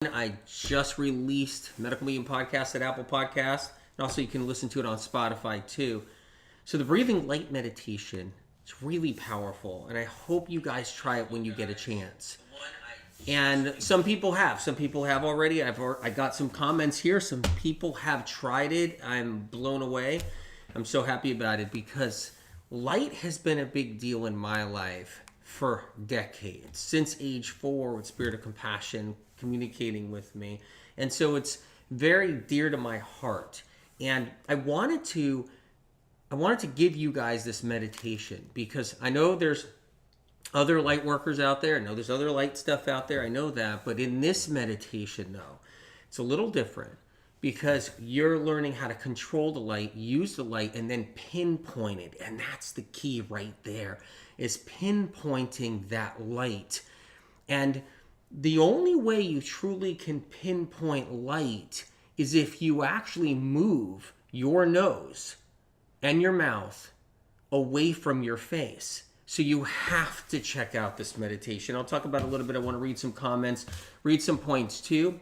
I just released Medical Medium Podcast at Apple Podcast, and also you can listen to it on Spotify too. So the breathing light meditation is really powerful, and I hope you guys try it when you get a chance. And some people have already. I got some comments here. Some people have tried it. I'm blown away. I'm so happy about it because light has been a big deal in my life for decades, since age 4 with Spirit of Compassion communicating with me. And so it's very dear to my heart. And I wanted to give you guys this meditation because I know there's other light workers out there. I know there's other light stuff out there. I know that. But in this meditation, though, it's a little different because you're learning how to control the light, use the light, and then pinpoint it. And that's the key right there, is pinpointing that light. And the only way you truly can pinpoint light is if you actually move your nose and your mouth away from your face. So you have to check out this meditation. I'll talk about it a little bit. I want to read some comments, read some points too.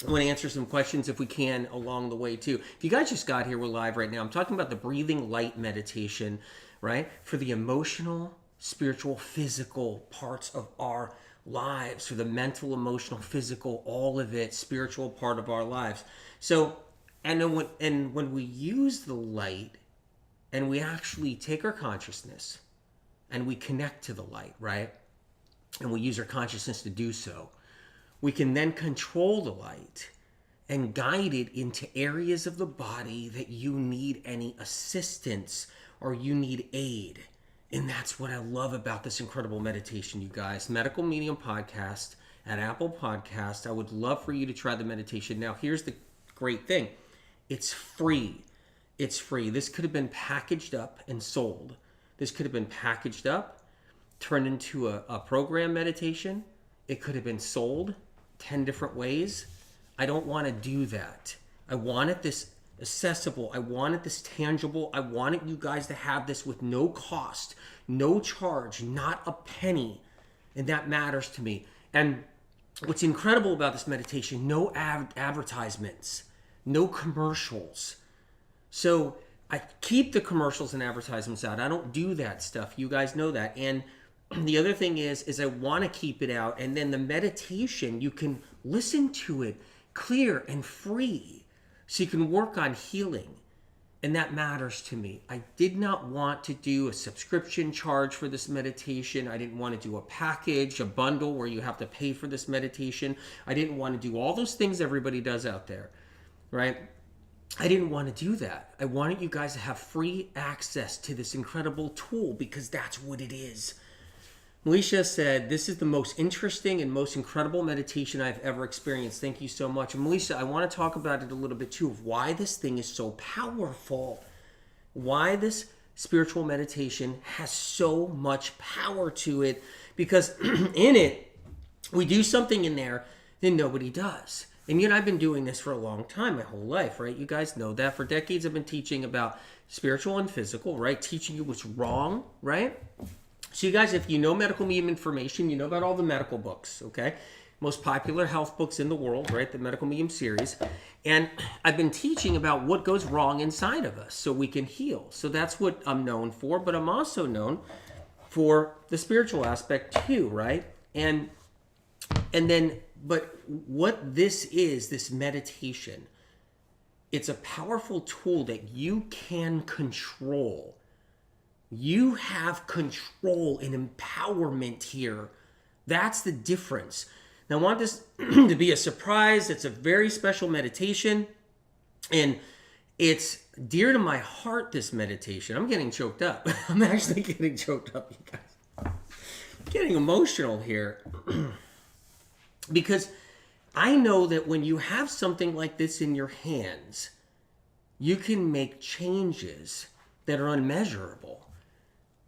I want to answer some questions if we can along the way too. If you guys just got here, we're live right now. I'm talking about the breathing light meditation, right? For the emotional, spiritual, physical parts of our lives, for the mental, emotional, physical, all of it, spiritual part of our lives. So, and when we use the light and we actually take our consciousness and we connect to the light, right? And we use our consciousness to do so, we can then control the light and guide it into areas of the body that you need any assistance or you need aid. And that's what I love about this incredible meditation, you guys. Medical Medium Podcast at Apple Podcast. I would love for you to try the meditation. Now, here's the great thing. It's free. It's free. This could have been packaged up and sold. This could have been packaged up, turned into a program meditation. It could have been sold 10 different ways. I don't want to do that. I wanted this accessible. I wanted this tangible. I wanted you guys to have this with no cost, no charge, not a penny. And that matters to me. And what's incredible about this meditation, no advertisements, no commercials. So I keep the commercials and advertisements out. I don't do that stuff. You guys know that. And the other thing is I want to keep it out. And then the meditation, you can listen to it clear and free. So you can work on healing. And that matters to me. I did not want to do a subscription charge for this meditation. I didn't want to do a package, a bundle where you have to pay for this meditation. I didn't want to do all those things everybody does out there, right? I didn't want to do that. I wanted you guys to have free access to this incredible tool because that's what it is. Alicia said, this is the most interesting and most incredible meditation I've ever experienced. Thank you so much. And Alicia, I want to talk about it a little bit too, of why this thing is so powerful. Why this spiritual meditation has so much power to it. Because in it, we do something in there that nobody does. And yet I've been doing this for a long time, my whole life, right? You guys know that. For decades I've been teaching about spiritual and physical, right? Teaching you what's wrong, right? So you guys, if you know medical medium information, you know about all the medical books, okay? Most popular health books in the world, right? The Medical Medium series. And I've been teaching about what goes wrong inside of us so we can heal. So that's what I'm known for, but I'm also known for the spiritual aspect too, right? And then, but what this is, this meditation, it's a powerful tool that you can control. You have control and empowerment here. That's the difference. Now, I want this to be a surprise. It's a very special meditation. And it's dear to my heart, this meditation. I'm getting choked up. I'm actually getting choked up, you guys. I'm getting emotional here. Because I know that when you have something like this in your hands, you can make changes that are unmeasurable.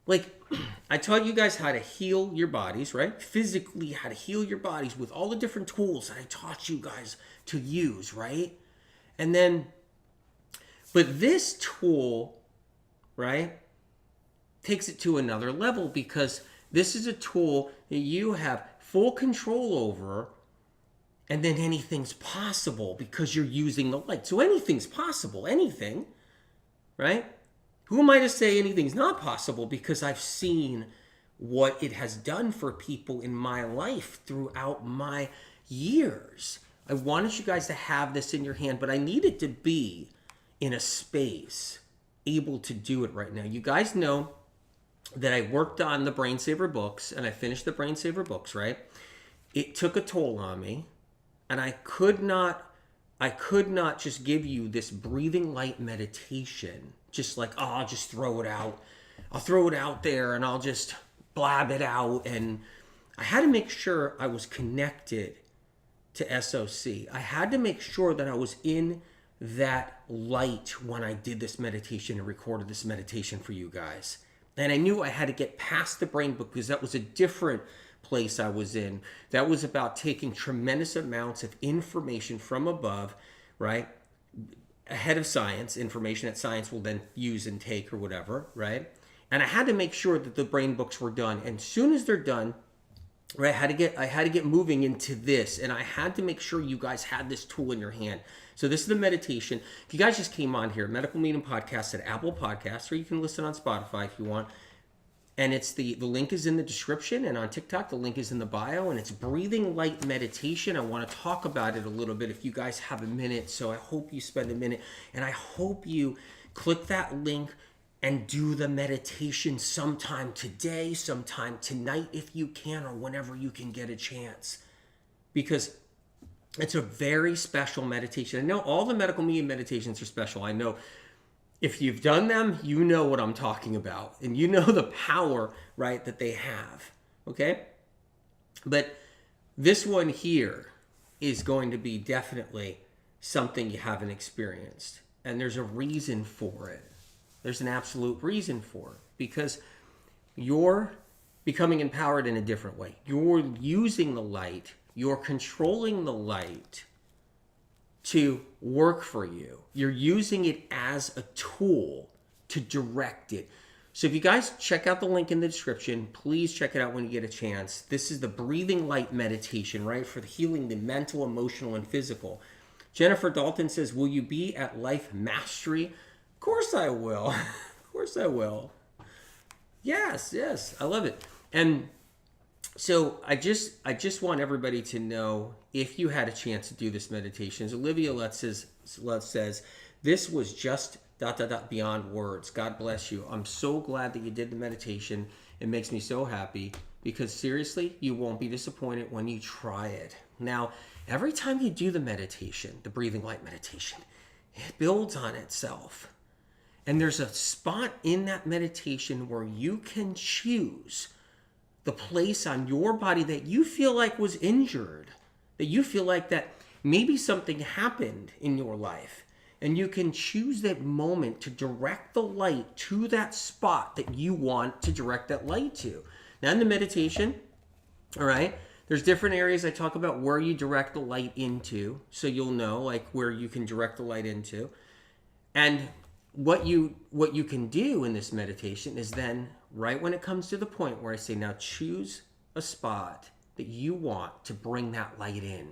Like, I taught you guys how to heal your bodies, right? Physically, how to heal your bodies with all the different tools that I taught you guys to use, right? And then, but this tool, right, takes it to another level because this is a tool that you have full control over And then anything's possible because you're using the light. So anything's possible, anything, right? Who am I to say anything's not possible? Because I've seen what it has done for people in my life throughout my years. I wanted you guys to have this in your hand, but I needed to be in a space able to do it right now. You guys know that I worked on the Brain Saver books and I finished the Brain Saver books, right? It took a toll on me, and I could not just give you this breathing light meditation just like, oh, I'll just throw it out. I'll throw it out there and I'll just blab it out. And I had to make sure I was connected to SOC. I had to make sure that I was in that light when I did this meditation and recorded this meditation for you guys. And I knew I had to get past the brain book because that was a different place I was in. That was about taking tremendous amounts of information from above, right? Ahead of science, information that science will then use and take or whatever, right? And I had to make sure that the brain books were done. And as soon as they're done, right, I had to get moving into this, and I had to make sure you guys had this tool in your hand. So this is the meditation. If you guys just came on here, Medical Meeting Podcast at Apple Podcasts, or you can listen on Spotify if you want. And it's the link is in the description, and on TikTok, the link is in the bio, and it's breathing light meditation. I want to talk about it a little bit if you guys have a minute. So I hope you spend a minute, and I hope you click that link and do the meditation sometime today, sometime tonight if you can, or whenever you can get a chance. Because it's a very special meditation. I know all the medical media meditations are special. I know if you've done them, you know what I'm talking about. And you know the power, right, that they have. Okay? But this one here is going to be definitely something you haven't experienced. And there's a reason for it. There's an absolute reason for it. Because you're becoming empowered in a different way. You're using the light. You're controlling the light to work for you. You're using it as a tool to direct it. So if you guys check out the link in the description, please check it out when you get a chance. This is the breathing light meditation, right? For the healing the mental, emotional, and physical. Jennifer Dalton says, will you be at Life Mastery? Of course I will. Of course I will. Yes, I love it. And so I just want everybody to know, if you had a chance to do this meditation, as Olivia Lutz says, this was just ... beyond words. God bless you. I'm so glad that you did the meditation. It makes me so happy because seriously, you won't be disappointed when you try it. Now, every time you do the meditation, the breathing light meditation, it builds on itself. And there's a spot in that meditation where you can choose the place on your body that you feel like was injured, that you feel like that maybe something happened in your life. And you can choose that moment to direct the light to that spot that you want to direct that light to. Now in the meditation, all right, there's different areas I talk about where you direct the light into. So you'll know like where you can direct the light into. And what you can do in this meditation is then, right when it comes to the point where I say, now choose a spot that you want to bring that light in,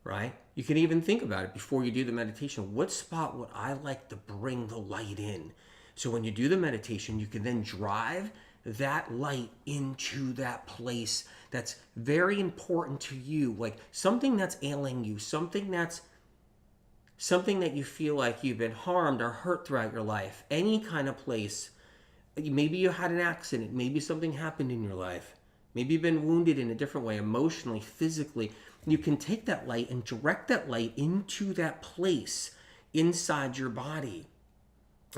right? You can even think about it before you do the meditation. What spot would I like to bring the light in? So when you do the meditation, you can then drive that light into that place that's very important to you, like something that's ailing you, something that you feel like you've been harmed or hurt throughout your life, any kind of place. Maybe you had an accident, maybe something happened in your life, maybe you've been wounded in a different way, emotionally, physically. You can take that light and direct that light into that place inside your body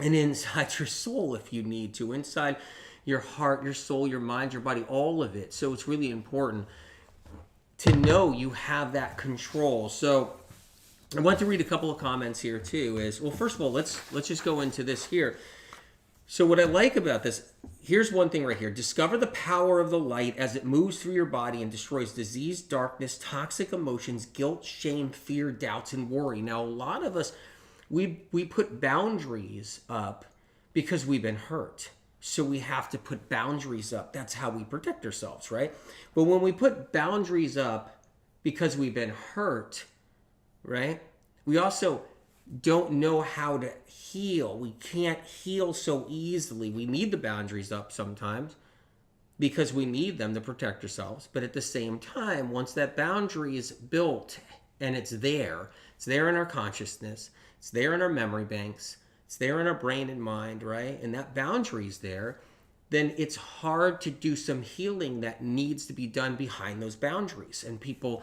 and inside your soul if you need to, inside your heart, your soul, your mind, your body, all of it. So it's really important to know you have that control. So I want to read a couple of comments here too. Well, first of all, let's just go into this here. So what I like about this, here's one thing right here. Discover the power of the light as it moves through your body and destroys disease, darkness, toxic emotions, guilt, shame, fear, doubts, and worry. Now, a lot of us, we put boundaries up because we've been hurt. So we have to put boundaries up. That's how we protect ourselves, right? But when we put boundaries up because we've been hurt, right? We also don't know how to heal. We can't heal so easily. We need the boundaries up sometimes because we need them to protect ourselves. But at the same time, once that boundary is built and it's there in our consciousness, it's there in our memory banks, it's there in our brain and mind, right? And that boundary is there, then it's hard to do some healing that needs to be done behind those boundaries. And people,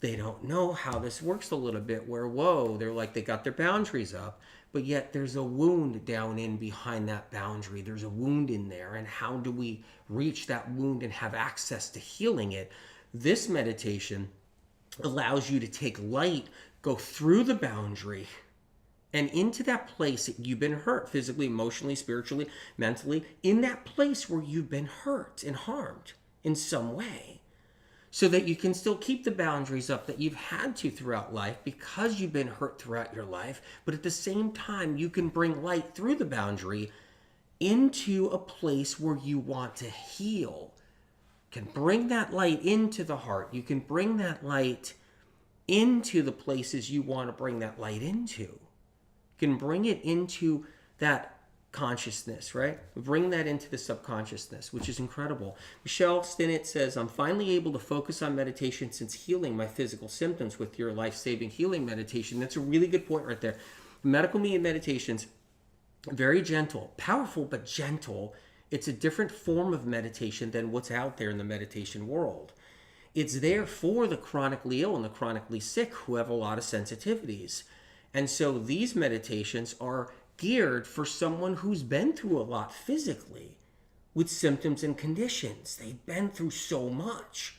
they don't know how this works a little bit where, whoa, they're like, they got their boundaries up, but yet there's a wound down in behind that boundary. There's a wound in there. And how do we reach that wound and have access to healing it? This meditation allows you to take light, go through the boundary and into that place that you've been hurt physically, emotionally, spiritually, mentally, in that place where you've been hurt and harmed in some way, so that you can still keep the boundaries up that you've had to throughout life because you've been hurt throughout your life. But at the same time, you can bring light through the boundary into a place where you want to heal. You can bring that light into the heart. You can bring that light into the places you want to bring that light into. You can bring it into that consciousness, right? Bring that into the subconsciousness, which is incredible. Michelle Stinnett says, I'm finally able to focus on meditation since healing my physical symptoms with your life-saving healing meditation. That's a really good point right there. Medical media meditations, very gentle, powerful, but gentle. It's a different form of meditation than what's out there in the meditation world. It's there for the chronically ill and the chronically sick who have a lot of sensitivities. And so these meditations are geared for someone who's been through a lot physically with symptoms and conditions. They've been through so much,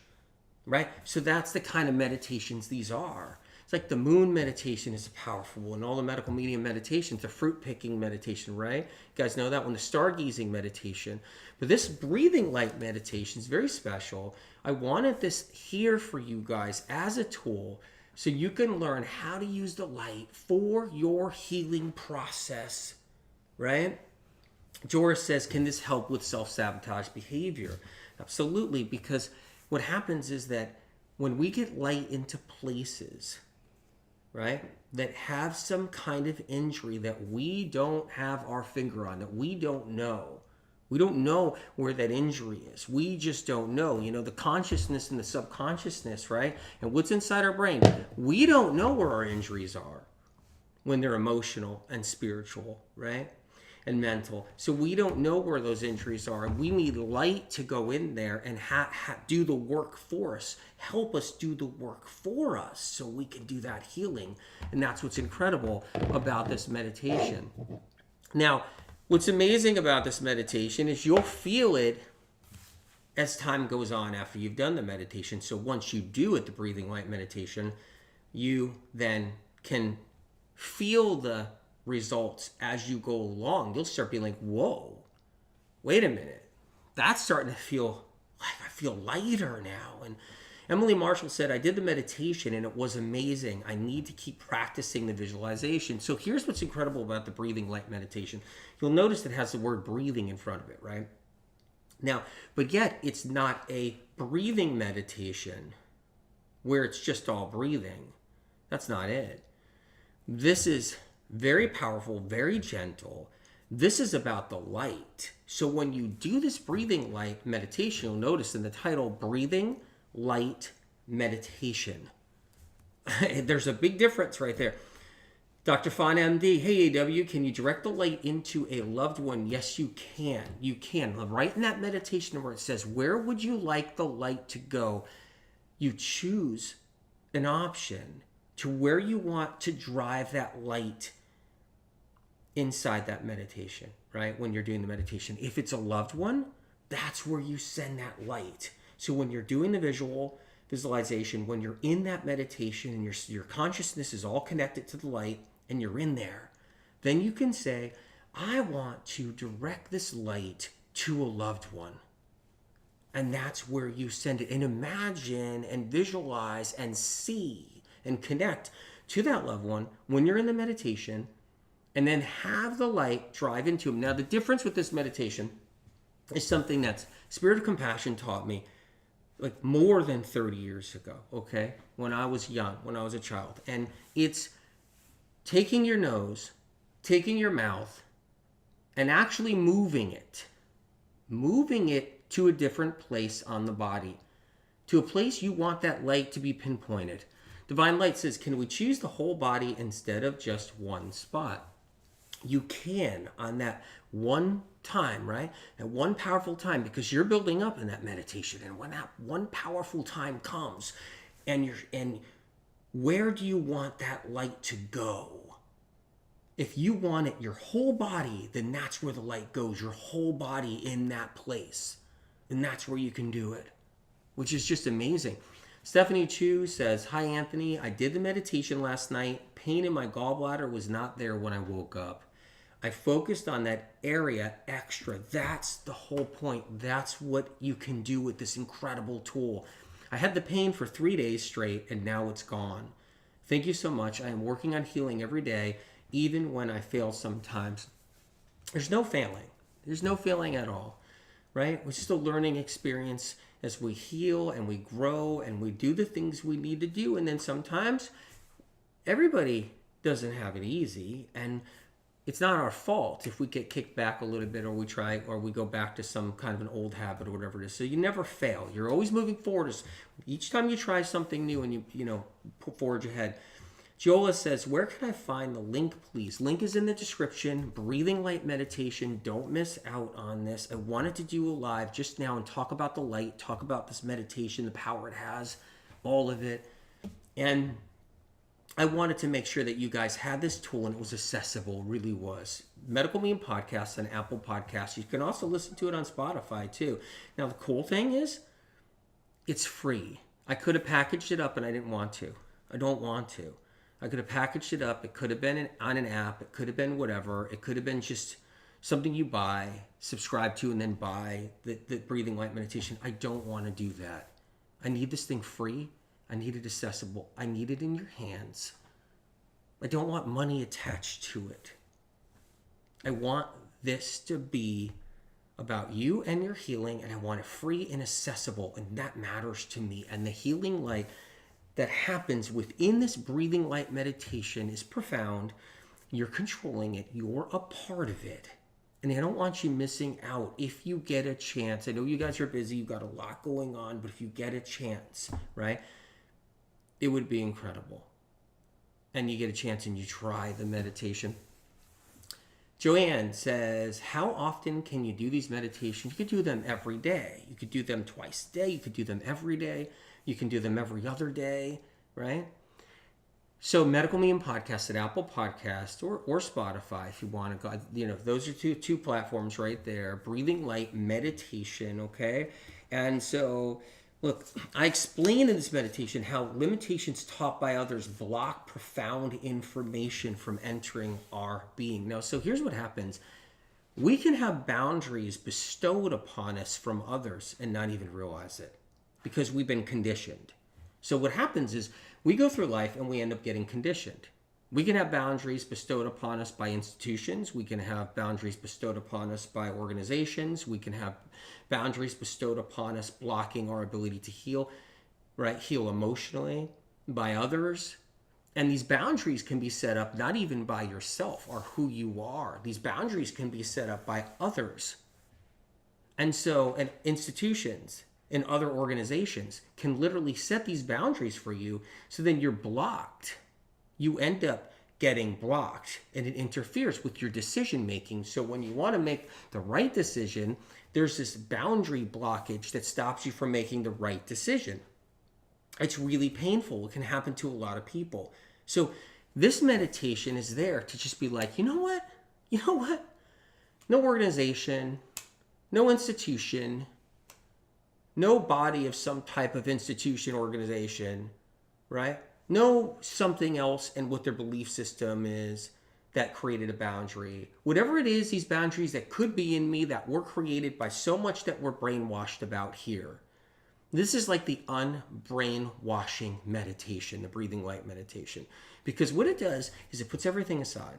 right? So that's the kind of meditations these are. It's like the moon meditation is powerful, and all the medical medium meditations, the fruit picking meditation, right? You guys know that one, the stargazing meditation. But this breathing light meditation is very special. I wanted this here for you guys as a tool so you can learn how to use the light for your healing process, right? Joris says, can this help with self-sabotage behavior? Absolutely, because what happens is that when we get light into places, right, that have some kind of injury that we don't have our finger on, that we don't know. We don't know where that injury is. We just don't know. You know, the consciousness and the subconsciousness, right? And what's inside our brain. We don't know where our injuries are when they're emotional and spiritual, right? And mental. So we don't know where those injuries are. And we need light to go in there and do the work for us. Help us do the work for us so we can do that healing. And that's what's incredible about this meditation. Now, what's amazing about this meditation is you'll feel it as time goes on after you've done the meditation. So once you do it, the breathing light meditation, you then can feel the results as you go along. You'll start being like, whoa, wait a minute. That's starting to feel like I feel lighter now. And Emily Marshall said, I did the meditation and it was amazing. I need to keep practicing the visualization. So here's what's incredible about the breathing light meditation. You'll notice it has the word breathing in front of it, right? Now, but yet it's not a breathing meditation where it's just all breathing. That's not it. This is very powerful, very gentle. This is about the light. So when you do this breathing light meditation, you'll notice in the title, breathing light meditation. There's a big difference right there. Dr. Fon MD, hey AW, can you direct the light into a loved one? Yes, you can. You can. Right in that meditation where it says, where would you like the light to go? You choose an option to where you want to drive that light inside that meditation, right? When you're doing the meditation. If it's a loved one, that's where you send that light. So when you're doing the visualization, when you're in that meditation and your consciousness is all connected to the light and you're in there, then you can say, I want to direct this light to a loved one. And that's where you send it. And imagine and visualize and see and connect to that loved one when you're in the meditation, and then have the light drive into them. Now, the difference with this meditation is something that Spirit of Compassion taught me like more than 30 years ago, okay? When I was young, when I was a child. And it's taking your nose, taking your mouth, and actually moving it to a different place on the body, to a place you want that light to be pinpointed. Divine Light says, can we choose the whole body instead of just one spot? You can on that one time, right? That one powerful time, because you're building up in that meditation. And when that one powerful time comes, and where do you want that light to go? If you want it your whole body, then that's where the light goes, your whole body in that place. And that's where you can do it, which is just amazing. Stephanie Chu says, hi, Anthony. I did the meditation last night. Pain in my gallbladder was not there when I woke up. I focused on that area extra. That's the whole point. That's what you can do with this incredible tool. I had the pain for 3 days straight, and now it's gone. Thank you so much. I am working on healing every day, even when I fail sometimes. There's no failing. There's no failing at all, right? It's just a learning experience as we heal and we grow and we do the things we need to do. And then sometimes everybody doesn't have it easy, and it's not our fault if we get kicked back a little bit, or we go back to some kind of an old habit or whatever it is. So you never fail. You're always moving forward. Each time you try something new and you put forward your head. Jola says, where can I find the link, please? Link is in the description. Breathing light meditation. Don't miss out on this. I wanted to do a live just now and talk about the light, talk about this meditation, the power it has, all of it. And I wanted to make sure that you guys had this tool and it was accessible, really was. Medical Meme Podcast and Apple Podcasts. You can also listen to it on Spotify too. Now, the cool thing is, it's free. I could have packaged it up and I didn't want to. I don't want to. I could have packaged it up. It could have been on an app. It could have been whatever. It could have been just something you buy, subscribe to, and then buy the breathing light meditation. I don't want to do that. I need this thing free. I need it accessible. I need it in your hands. I don't want money attached to it. I want this to be about you and your healing, and I want it free and accessible, and that matters to me. And the healing light that happens within this breathing light meditation is profound. You're controlling it. You're a part of it. And I don't want you missing out if you get a chance. I know you guys are busy. You've got a lot going on. But if you get a chance, right, it would be incredible. And you get a chance and you try the meditation. Joanne says, how often can you do these meditations? You could do them every day. You could do them twice a day. You could do them every day. You can do them every other day, right? So Medical Meme Podcast at Apple Podcast or Spotify, if you want to go, those are two platforms right there. Breathing Light Meditation, okay? And so, look, I explain in this meditation how limitations taught by others block profound information from entering our being. Now, so here's what happens. We can have boundaries bestowed upon us from others and not even realize it, because we've been conditioned. So what happens is we go through life and we end up getting conditioned. We can have boundaries bestowed upon us by institutions. We can have boundaries bestowed upon us by organizations. We can have boundaries bestowed upon us blocking our ability to heal, right? Heal emotionally, by others. And these boundaries can be set up not even by yourself or who you are. These boundaries can be set up by others. And institutions and other organizations can literally set these boundaries for you, so then you're blocked. You end up getting blocked, and it interferes with your decision making. So when you want to make the right decision, there's this boundary blockage that stops you from making the right decision. It's really painful. It can happen to a lot of people. So this meditation is there to just be like, you know what? No organization, no institution, no body of some type of institution, organization, right? No something else and what their belief system is that created a boundary. Whatever it is, these boundaries that could be in me that were created by so much that we're brainwashed about here. This is like the unbrainwashing meditation, the breathing light meditation. Because what it does is it puts everything aside.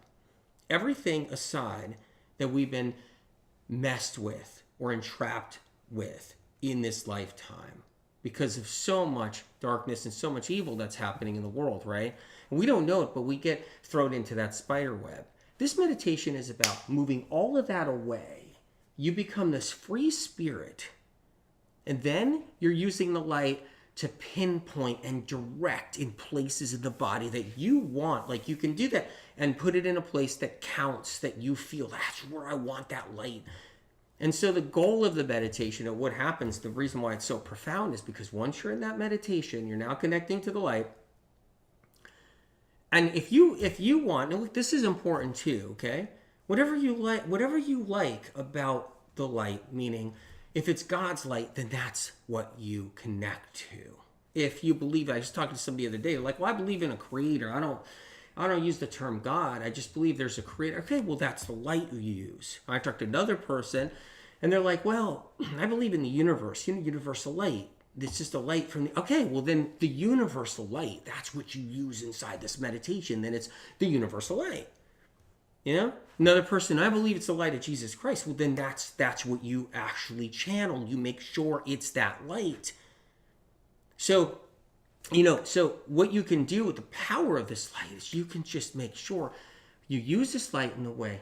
Everything aside that we've been messed with or entrapped with in this lifetime. because of so much darkness and so much evil that's happening in the world, right? And we don't know it, but we get thrown into that spider web. This meditation is about moving all of that away. You become this free spirit, and then you're using the light to pinpoint and direct in places in the body that you want. Like, you can do that and put it in a place that counts, that you feel that's where I want that light. And so the goal of the meditation, and what happens, the reason why it's so profound, is because once you're in that meditation, you're now connecting to the light. And if you want, and look, this is important too, okay? Whatever you like about the light, meaning if it's God's light, then that's what you connect to. If you believe, I was talking to somebody the other day, like, well, I believe in a creator. I don't use the term God. I just believe there's a creator. Okay, well, that's the light you use. I talked to another person, and they're like, well, I believe in the universe, universal light. It's just a light from the... Okay, well, then the universal light, that's what you use inside this meditation. Then it's the universal light. Another person, I believe it's the light of Jesus Christ. Well, then that's what you actually channel. You make sure it's that light. So, so what you can do with the power of this light is you can just make sure you use this light in a way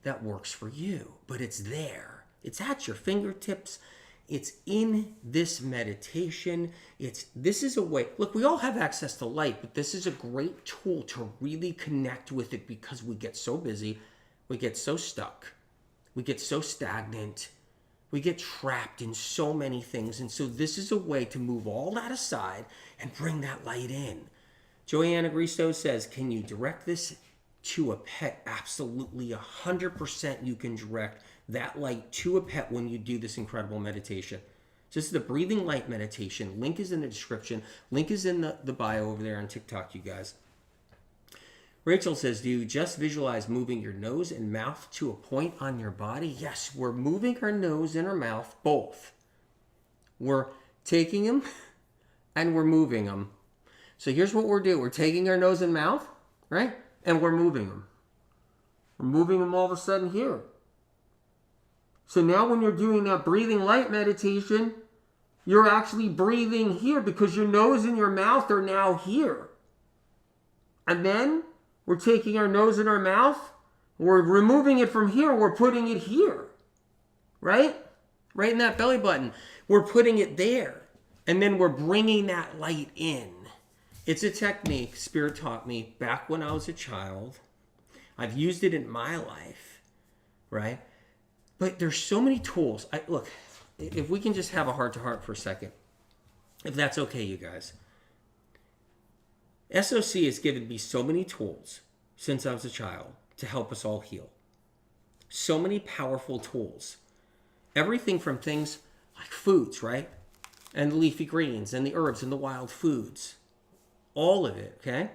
that works for you. But it's there. It's at your fingertips. It's in this meditation. This is a way. Look, we all have access to light, but this is a great tool to really connect with it, because we get so busy, we get so stuck, we get so stagnant, we get trapped in so many things. And so this is a way to move all that aside and bring that light in. Joanne Agristo says, can you direct this to a pet? Absolutely, 100% you can direct that light to a pet when you do this incredible meditation. This is the breathing light meditation. Link is in the description. Link is in the bio over there on TikTok, you guys. Rachel says, do you just visualize moving your nose and mouth to a point on your body? Yes, we're moving our nose and our mouth, both. We're taking them and we're moving them. So here's what we're doing. We're taking our nose and mouth, right? And we're moving them. We're moving them all of a sudden here. So now when you're doing that breathing light meditation, you're actually breathing here because your nose and your mouth are now here. And then we're taking our nose and our mouth, we're removing it from here, we're putting it here. Right? Right in that belly button. We're putting it there. And then we're bringing that light in. It's a technique Spirit taught me back when I was a child. I've used it in my life. Right? But there's so many tools. Look, if we can just have a heart-to-heart for a second, if that's okay, you guys. SOC has given me so many tools since I was a child to help us all heal. So many powerful tools. Everything from things like foods, right? And the leafy greens and the herbs and the wild foods. All of it, okay?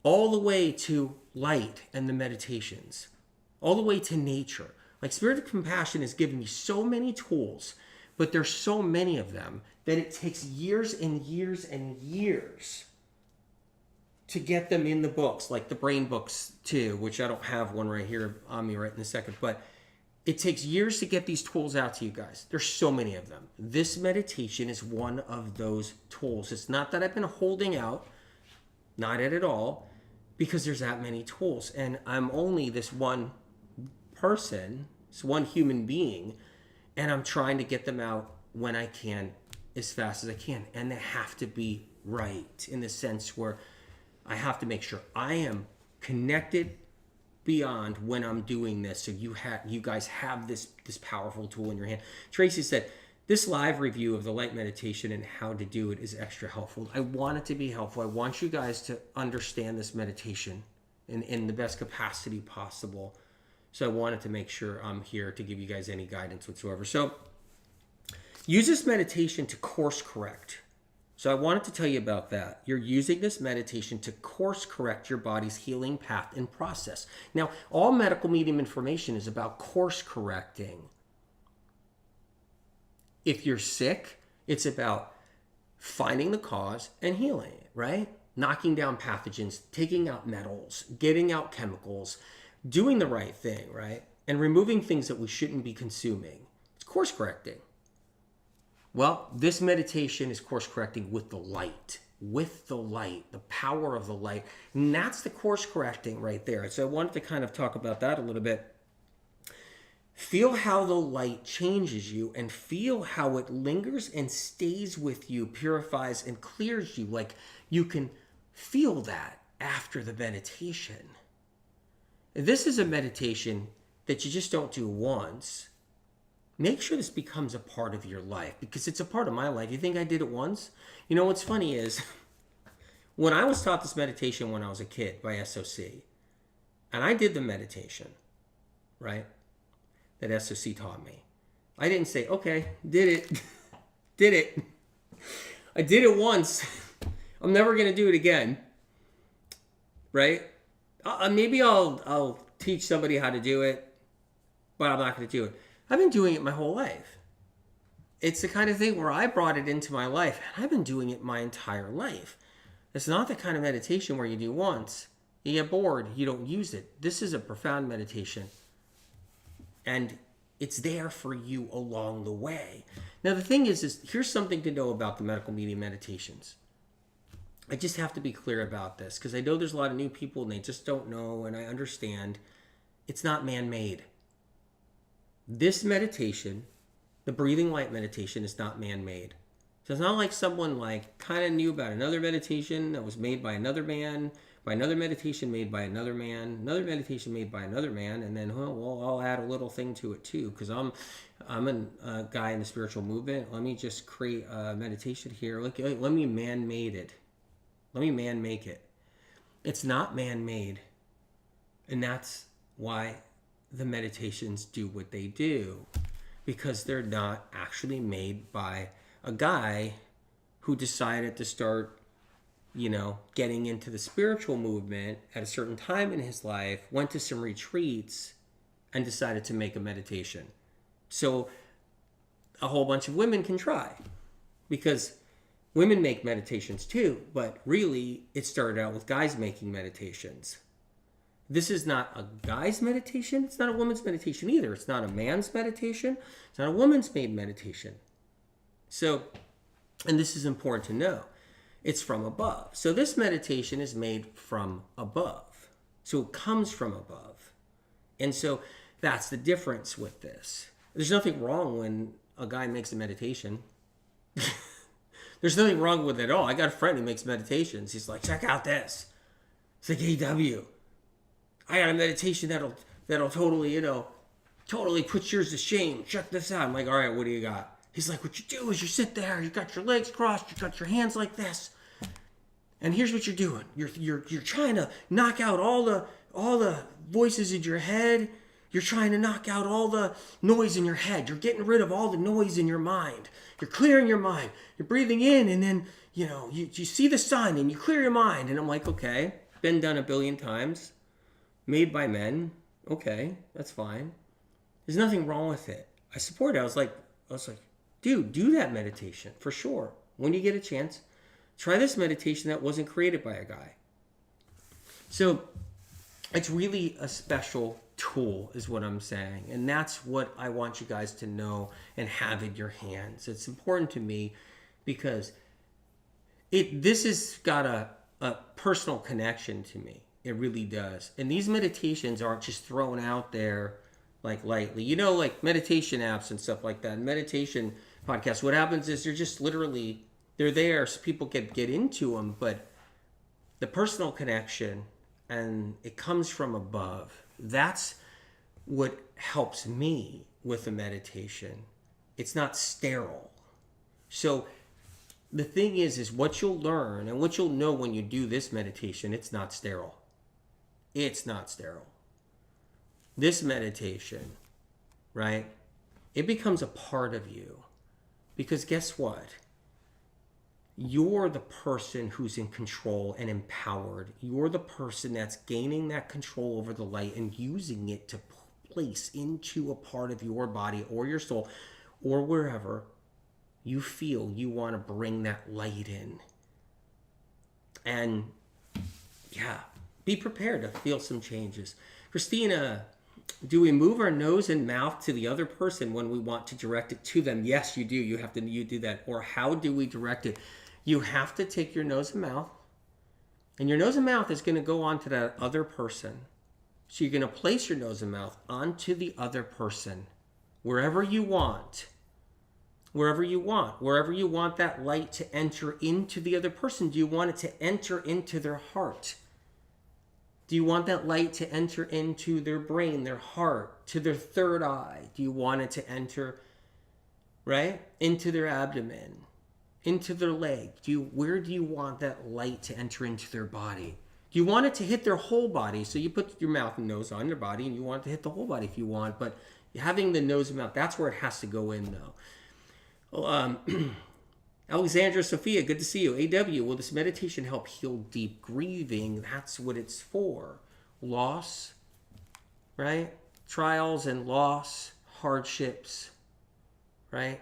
All the way to light and the meditations. All the way to nature. Like, Spirit of Compassion has given me so many tools, but there's so many of them that it takes years and years and years to get them in the books, like the brain books too, which I don't have one right here on me right in a second, but it takes years to get these tools out to you guys. There's so many of them. This meditation is one of those tools. It's not that I've been holding out, not at all, because there's that many tools, and I'm only this one person, it's one human being, and I'm trying to get them out when I can, as fast as I can. And they have to be right, in the sense where I have to make sure I am connected beyond when I'm doing this. So you guys have this powerful tool in your hand. Tracy said, this live review of the light meditation and how to do it is extra helpful. I want it to be helpful. I want you guys to understand this meditation in the best capacity possible. So I wanted to make sure I'm here to give you guys any guidance whatsoever. So use this meditation to course correct. So I wanted to tell you about that. You're using this meditation to course correct your body's healing path and process. Now, all medical medium information is about course correcting. If you're sick, it's about finding the cause and healing it, right? Knocking down pathogens, taking out metals, getting out chemicals, doing the right thing, right? And removing things that we shouldn't be consuming. It's course correcting. Well, this meditation is course correcting with the light. With the light, the power of the light. And that's the course correcting right there. So I wanted to kind of talk about that a little bit. Feel how the light changes you and feel how it lingers and stays with you, purifies and clears you. Like you can feel that after the meditation. This is a meditation that you just don't do once. Make sure this becomes a part of your life because it's a part of my life. You think I did it once? You know what's funny is when I was taught this meditation when I was a kid by SOC, and I did the meditation, right, that SOC taught me. I didn't say, okay, did it, did it. I did it once. I'm never going to do it again, right? Maybe I'll teach somebody how to do it, but I'm not going to do it. I've been doing it my whole life. It's the kind of thing where I brought it into my life, and I've been doing it my entire life. It's not the kind of meditation where you do once, you get bored, you don't use it. This is a profound meditation, and it's there for you along the way. Now, the thing is here's something to know about the medical medium meditations. I just have to be clear about this, because I know there's a lot of new people, and they just don't know, and I understand. It's not man-made. This meditation, the breathing light meditation, is not man-made. So it's not like someone like kind of knew about another meditation that was made by another man, by another meditation made by another man, another meditation made by another man, and then, well, I'll add a little thing to it too, because I'm a guy in the spiritual movement. Let me just create a meditation here. Let me man-made it. Let me man-make it. It's not man-made, and that's why the meditations do what they do, because they're not actually made by a guy who decided to start, getting into the spiritual movement at a certain time in his life, went to some retreats, and decided to make a meditation. So a whole bunch of women can try, because women make meditations too, but really it started out with guys making meditations. This is not a guy's meditation. It's not a woman's meditation either. It's not a man's meditation. It's not a woman's made meditation. So, and this is important to know, it's from above. So this meditation is made from above. So it comes from above. And so that's the difference with this. There's nothing wrong when a guy makes a meditation. There's nothing wrong with it at all. I got a friend who makes meditations. He's like, check out this. It's like, AW. I got a meditation that'll totally, totally put yours to shame. Check this out. I'm like, all right, what do you got? He's like, what you do is you sit there, you got your legs crossed, you got your hands like this, and here's what you're doing. You're trying to knock out all the voices in your head. You're trying to knock out all the noise in your head. You're getting rid of all the noise in your mind. You're clearing your mind. You're breathing in, and then you see the sun, and you clear your mind. And I'm like, okay, been done a billion times. Made by men, okay, that's fine. There's nothing wrong with it. I support it. I was like, dude, do that meditation for sure. When you get a chance, try this meditation that wasn't created by a guy. So it's really a special tool is what I'm saying. And that's what I want you guys to know and have in your hands. It's important to me because this has got a personal connection to me. It really does. And these meditations aren't just thrown out there like lightly. Like meditation apps and stuff like that. Meditation podcasts. What happens is they're just literally, they're there so people get into them. But the personal connection, and it comes from above. That's what helps me with the meditation. It's not sterile. So the thing is what you'll learn and what you'll know when you do this meditation, it's not sterile. It's not sterile. This meditation, right? It becomes a part of you. Because guess what? You're the person who's in control and empowered. You're the person that's gaining that control over the light and using it to place into a part of your body or your soul or wherever you feel you want to bring that light in. And yeah, be prepared to feel some changes. Christina Do we move our nose and mouth to the other person when we want to direct it to them? Yes, you do. You do that. Or how do we direct it? You have to take your nose and mouth, and your nose and mouth is going to go on to that other person. So you're going to place your nose and mouth onto the other person, wherever you want. Wherever you want that light to enter into the other person. Do you want it to enter into their heart? Do you want that light to enter into their brain, their heart, to their third eye? Do you want it to enter, right, into their abdomen, into their leg? Where do you want that light to enter into their body? Do you want it to hit their whole body? So you put your mouth and nose on their body, and you want it to hit the whole body if you want. But having the nose and mouth, that's where it has to go in, though. Well, Alexandra Sophia, good to see you. AW, will this meditation help heal deep grieving? That's what it's for. Loss, right? Trials and loss, hardships, right?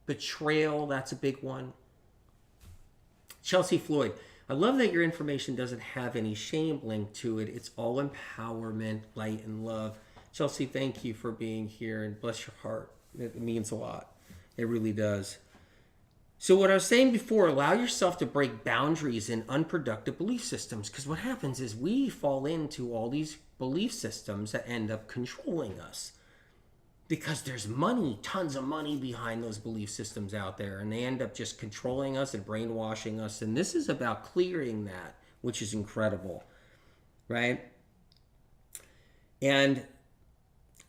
Betrayal, that's a big one. Chelsea Floyd, I love that your information doesn't have any shame linked to it. It's all empowerment, light, and love. Chelsea, thank you for being here, and bless your heart. It means a lot. It really does. So what I was saying before, allow yourself to break boundaries in unproductive belief systems, because what happens is we fall into all these belief systems that end up controlling us, because there's money, tons of money behind those belief systems out there, and they end up just controlling us and brainwashing us. And this is about clearing that, which is incredible, right? And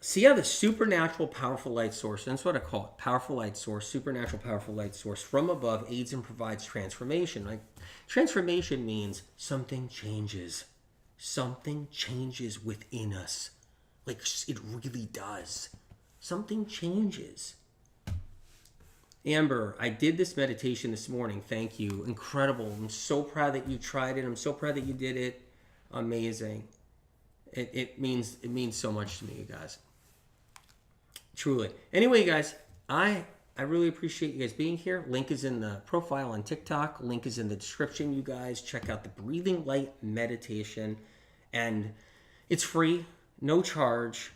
see how the supernatural powerful light source, that's what I call it, powerful light source, supernatural powerful light source from above aids and provides transformation. Like, transformation means something changes. Something changes within us. Like, it really does. Something changes. Amber, I did this meditation this morning. Thank you. Incredible. I'm so proud that you tried it. I'm so proud that you did it. Amazing. It means so much to me, you guys. Truly. Anyway, guys, I really appreciate you guys being here. Link is in the profile on TikTok. Link is in the description, you guys. Check out the Breathing Light meditation. And it's free, no charge.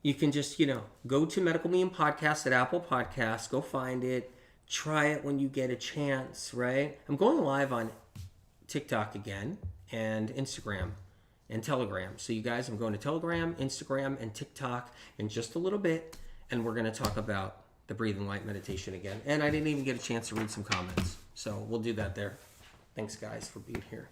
You can just, go to Medical Meme Podcast at Apple Podcasts. Go find it. Try it when you get a chance, right? I'm going live on TikTok again and Instagram and Telegram. So you guys, I'm going to Telegram, Instagram, and TikTok in just a little bit. And we're going to talk about the Breathing Light meditation again. And I didn't even get a chance to read some comments. So we'll do that there. Thanks, guys, for being here.